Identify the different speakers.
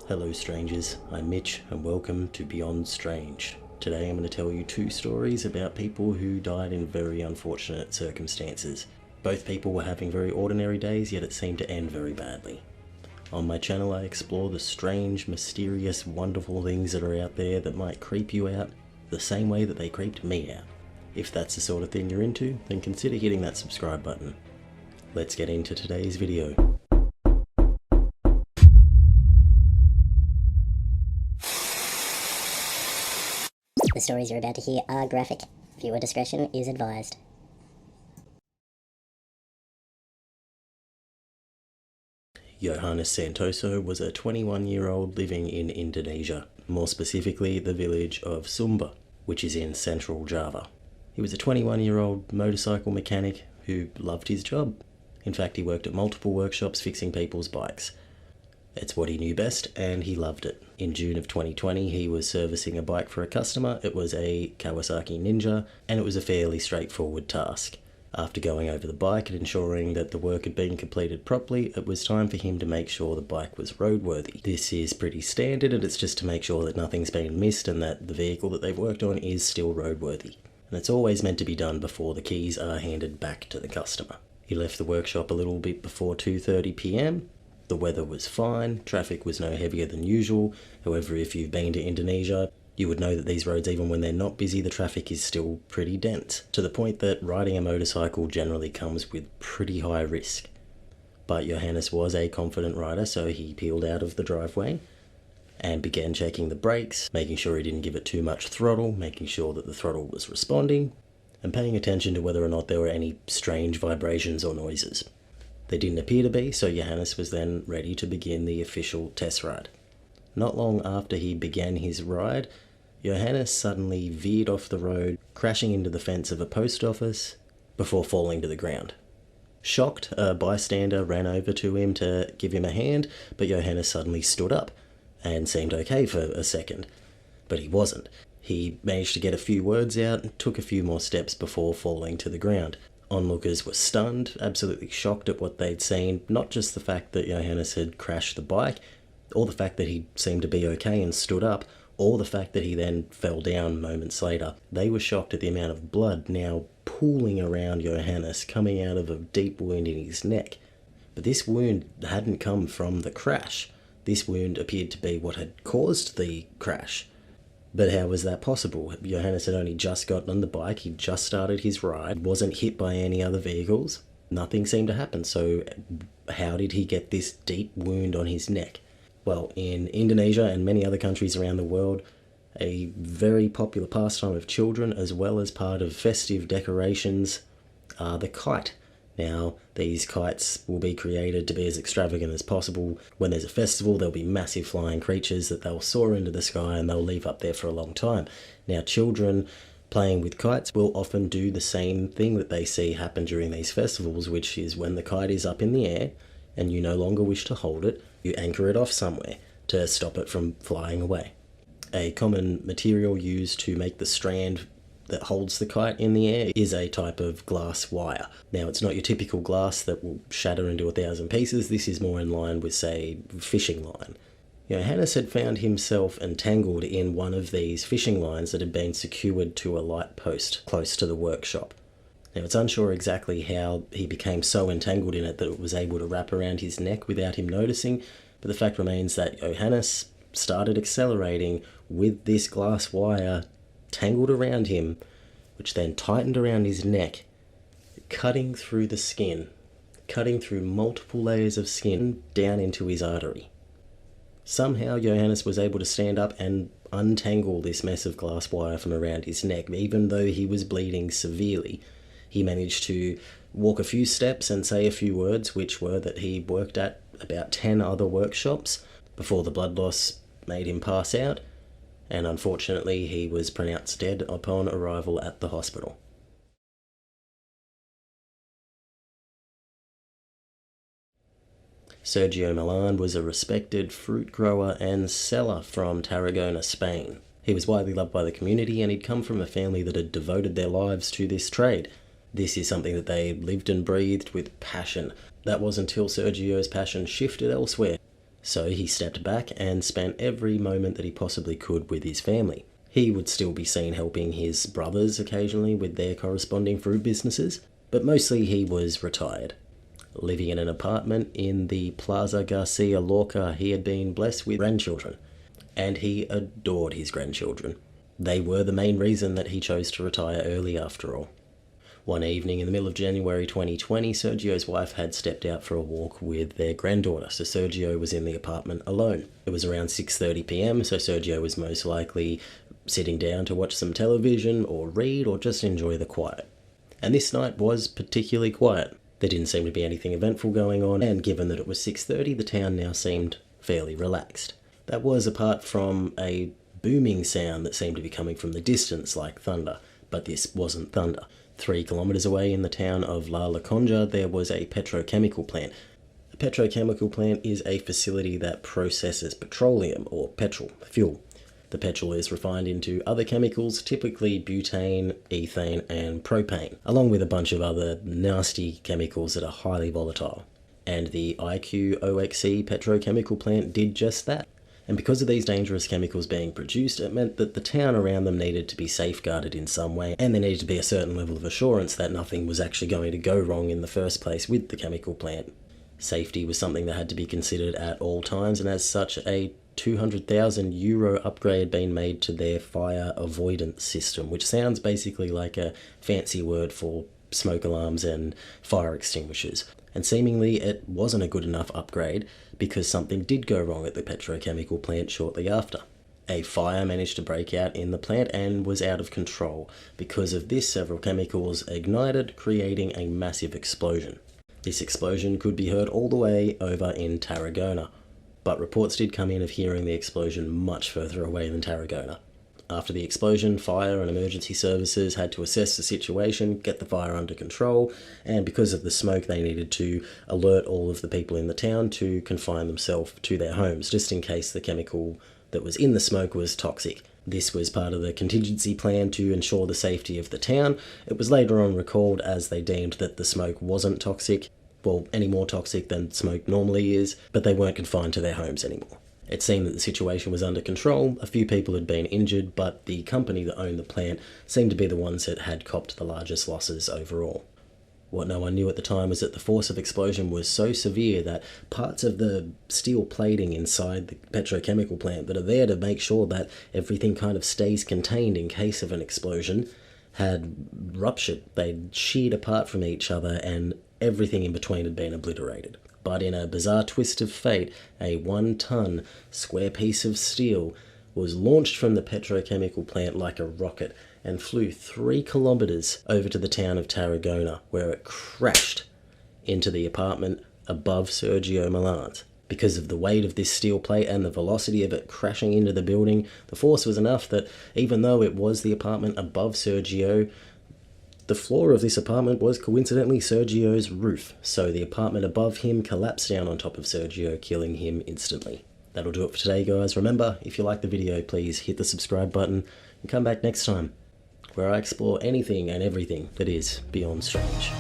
Speaker 1: Hello strangers, I'm Mitch and welcome to Beyond Strange. Today I'm going to tell you two stories about people who died in very unfortunate circumstances. Both people were having very ordinary days, yet it seemed to end very badly. On my channel I explore the strange, mysterious, wonderful things that are out there that might creep you out the same way that they creeped me out. If that's the sort of thing you're into, then consider hitting that subscribe button. Let's get into today's video.
Speaker 2: The stories you're about to hear are graphic. Viewer discretion is advised.
Speaker 1: Johannes Santoso was a 21-year-old living in Indonesia, more specifically the village of Sumba, which is in central Java. He was a 21-year-old motorcycle mechanic who loved his job. In fact, he worked at multiple workshops fixing people's bikes. It's what he knew best, and he loved it. In June of 2020, he was servicing a bike for a customer. It was a Kawasaki Ninja, and it was a fairly straightforward task. After going over the bike and ensuring that the work had been completed properly, it was time for him to make sure the bike was roadworthy. This is pretty standard, and it's just to make sure that nothing's been missed and that the vehicle that they've worked on is still roadworthy. And it's always meant to be done before the keys are handed back to the customer. He left the workshop a little bit before 2:30 p.m. The weather was fine, traffic was no heavier than usual. However, if you've been to Indonesia, you would know that these roads, even when they're not busy, the traffic is still pretty dense, to the point that riding a motorcycle generally comes with pretty high risk. But Johannes was a confident rider, so he peeled out of the driveway and began checking the brakes, making sure he didn't give it too much throttle, making sure that the throttle was responding, and paying attention to whether or not there were any strange vibrations or noises. There didn't appear to be, so Johannes was then ready to begin the official test ride. Not long after he began his ride, Johannes suddenly veered off the road, crashing into the fence of a post office before falling to the ground. Shocked, a bystander ran over to him to give him a hand, but Johannes suddenly stood up and seemed okay for a second. But he wasn't. He managed to get a few words out and took a few more steps before falling to the ground. Onlookers were stunned, absolutely shocked at what they'd seen, not just the fact that Johannes had crashed the bike, or the fact that he seemed to be okay and stood up, or the fact that he then fell down moments later. They were shocked at the amount of blood now pooling around Johannes, coming out of a deep wound in his neck. But this wound hadn't come from the crash. This wound appeared to be what had caused the crash. But how was that possible? Johannes had only just gotten on the bike, he'd just started his ride, wasn't hit by any other vehicles. Nothing seemed to happen, so how did he get this deep wound on his neck? Well, in Indonesia and many other countries around the world, a very popular pastime of children, as well as part of festive decorations, are the kite. Now, these kites will be created to be as extravagant as possible. When there's a festival, there'll be massive flying creatures that they'll soar into the sky and they'll leave up there for a long time. Now, children playing with kites will often do the same thing that they see happen during these festivals, which is when the kite is up in the air and you no longer wish to hold it, you anchor it off somewhere to stop it from flying away. A common material used to make the strand that holds the kite in the air is a type of glass wire. Now, it's not your typical glass that will shatter into 1,000 pieces. This is more in line with, say, fishing line. Johannes had found himself entangled in one of these fishing lines that had been secured to a light post close to the workshop. Now, it's unsure exactly how he became so entangled in it that it was able to wrap around his neck without him noticing, but the fact remains that Johannes started accelerating with this glass wire tangled around him, which then tightened around his neck, cutting through the skin, cutting through multiple layers of skin down into his artery. Somehow Johannes was able to stand up and untangle this mess of glass wire from around his neck. Even though he was bleeding severely, he managed to walk a few steps and say a few words, which were that he worked at about 10 other workshops before the blood loss made him pass out, and unfortunately he was pronounced dead upon arrival at the hospital. Sergio Milan was a respected fruit grower and seller from Tarragona, Spain. He was widely loved by the community, and he'd come from a family that had devoted their lives to this trade. This is something that they lived and breathed with passion. That was until Sergio's passion shifted elsewhere. So he stepped back and spent every moment that he possibly could with his family. He would still be seen helping his brothers occasionally with their corresponding fruit businesses, but mostly he was retired. Living in an apartment in the Plaza Garcia Lorca, he had been blessed with grandchildren, and he adored his grandchildren. They were the main reason that he chose to retire early after all. One evening in the middle of January 2020, Sergio's wife had stepped out for a walk with their granddaughter, so Sergio was in the apartment alone. It was around 6:30 p.m, so Sergio was most likely sitting down to watch some television or read or just enjoy the quiet. And this night was particularly quiet. There didn't seem to be anything eventful going on, and given that it was 6:30, the town now seemed fairly relaxed. That was apart from a booming sound that seemed to be coming from the distance like thunder, but this wasn't thunder. 3 kilometers away in the town of La Laconja, there was a petrochemical plant. A petrochemical plant is a facility that processes petroleum or petrol, fuel. The petrol is refined into other chemicals, typically butane, ethane, and propane, along with a bunch of other nasty chemicals that are highly volatile. And the IQOXE petrochemical plant did just that. And because of these dangerous chemicals being produced, it meant that the town around them needed to be safeguarded in some way, and there needed to be a certain level of assurance that nothing was actually going to go wrong in the first place with the chemical plant. Safety was something that had to be considered at all times, and as such, a €200,000 upgrade being made to their fire avoidance system, which sounds basically like a fancy word for smoke alarms and fire extinguishers. And seemingly it wasn't a good enough upgrade because something did go wrong at the petrochemical plant shortly after. A fire managed to break out in the plant and was out of control. Because of this, several chemicals ignited, creating a massive explosion. This explosion could be heard all the way over in Tarragona, but reports did come in of hearing the explosion much further away than Tarragona. After the explosion, fire and emergency services had to assess the situation, get the fire under control, and because of the smoke they needed to alert all of the people in the town to confine themselves to their homes, just in case the chemical that was in the smoke was toxic. This was part of the contingency plan to ensure the safety of the town. It was later on recalled as they deemed that the smoke wasn't toxic, well, any more toxic than smoke normally is, but they weren't confined to their homes anymore. It seemed that the situation was under control. A few people had been injured, but the company that owned the plant seemed to be the ones that had copped the largest losses overall. What no one knew at the time was that the force of explosion was so severe that parts of the steel plating inside the petrochemical plant that are there to make sure that everything kind of stays contained in case of an explosion had ruptured. They'd sheared apart from each other and everything in between had been obliterated. But in a bizarre twist of fate, a 1-ton square piece of steel was launched from the petrochemical plant like a rocket and flew 3 kilometers over to the town of Tarragona, where it crashed into the apartment above Sergio Milan's. Because of the weight of this steel plate and the velocity of it crashing into the building, the force was enough that even though it was the apartment above Sergio, the floor of this apartment was coincidentally Sergio's roof, so the apartment above him collapsed down on top of Sergio, killing him instantly. That'll do it for today, guys. Remember, if you like the video, please hit the subscribe button and come back next time, where I explore anything and everything that is beyond strange.